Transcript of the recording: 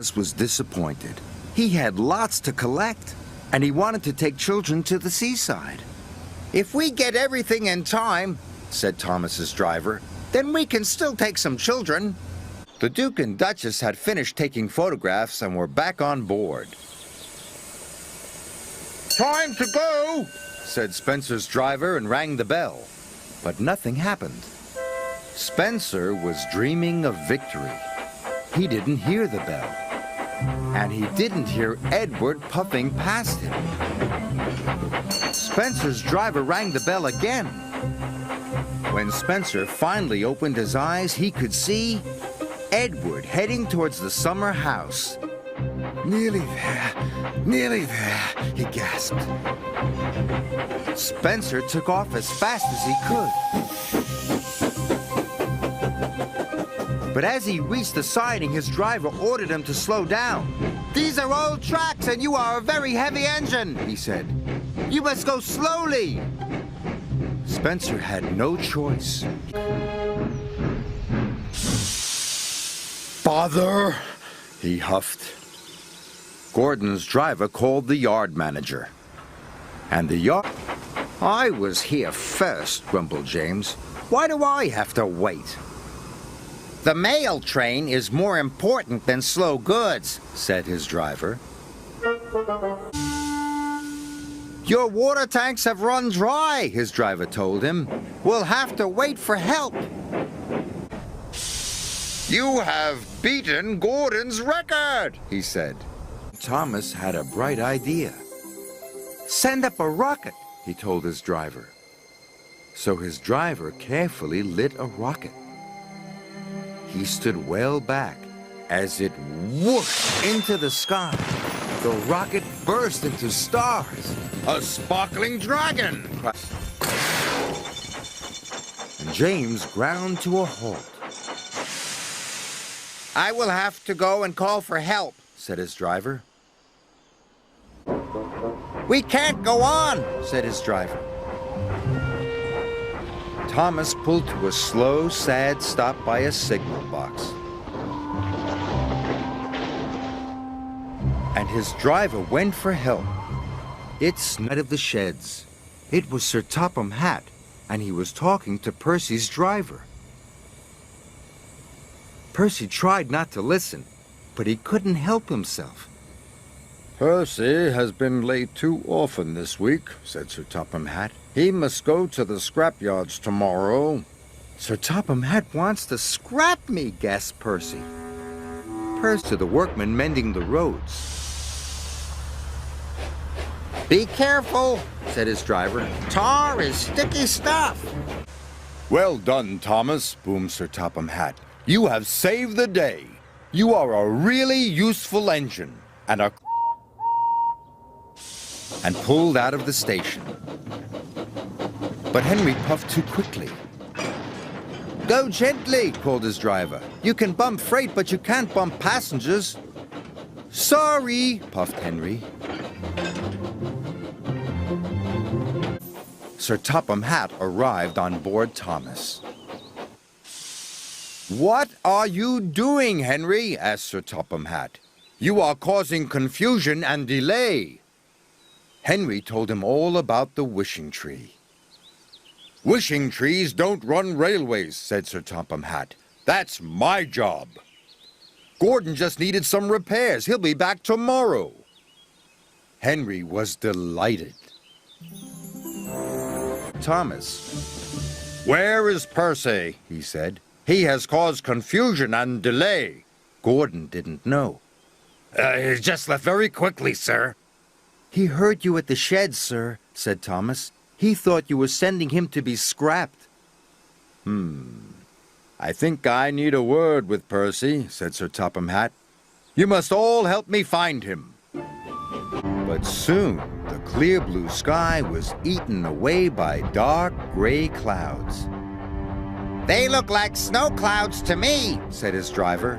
Thomas was disappointed. He had lots to collect, and he wanted to take children to the seaside. "If we get everything in time," said Thomas's driver, "then we can still take some children." The Duke and Duchess had finished taking photographs and were back on board. "Time to go," said Spencer's driver and rang the bell. But nothing happened. Spencer was dreaming of victory. He didn't hear the bell. And he didn't hear Edward puffing past him. Spencer's driver rang the bell again. When Spencer finally opened his eyes, he could see Edward heading towards the summer house. Nearly there, he gasped. Spencer took off as fast as he could. But as he reached the siding, his driver ordered him to slow down. "These are old tracks and you are a very heavy engine," he said. "You must go slowly." Spencer had no choice. "Bother," he huffed. Gordon's driver called the yard manager. And the yard... "I was here first," grumbled James. "Why do I have to wait?" "The mail train is more important than slow goods," said his driver. "Your water tanks have run dry," his driver told him. "We'll have to wait for help." "You have beaten Gordon's record," he said. Thomas had a bright idea. "Send up a rocket," he told his driver. So his driver carefully lit a rocket. He stood well back as it whooshed into the sky. The rocket burst into stars. "A sparkling dragon!" And James ground to a halt. "I will have to go and call for help," said his driver. "We can't go on," said his driver. Thomas pulled to a slow, sad stop by a signal box. And his driver went for help. It smelled of the sheds. It was Sir Topham Hatt, and he was talking to Percy's driver. Percy tried not to listen, but he couldn't help himself. "Percy has been late too often this week," said Sir Topham Hatt. "He must go to the scrapyards tomorrow." "Sir Topham Hatt wants to scrap me," gasped Percy. Percy to the workmen mending the roads. "Be careful," said his driver. "Tar is sticky stuff." "Well done, Thomas," boomed Sir Topham Hatt. "You have saved the day. You are a really useful engine and a..." and pulled out of the station. But Henry puffed too quickly. "Go gently," called his driver. "You can bump freight, but you can't bump passengers." "Sorry," puffed Henry. Sir Topham Hatt arrived on board Thomas. "What are you doing, Henry?" asked Sir Topham Hatt. "You are causing confusion and delay." Henry told him all about the wishing tree. "Wishing trees don't run railways," said Sir Topham Hatt. "That's my job. Gordon just needed some repairs. He'll be back tomorrow." Henry was delighted. "Thomas, where is Percy?" he said. "He has caused confusion and delay." Gordon didn't know. "He just left very quickly, sir." "He heard you at the shed, sir," said Thomas. "He thought you were sending him to be scrapped." "I think I need a word with Percy," said Sir Topham Hatt. "You must all help me find him." But soon the clear blue sky was eaten away by dark gray clouds. "They look like snow clouds to me," said his driver.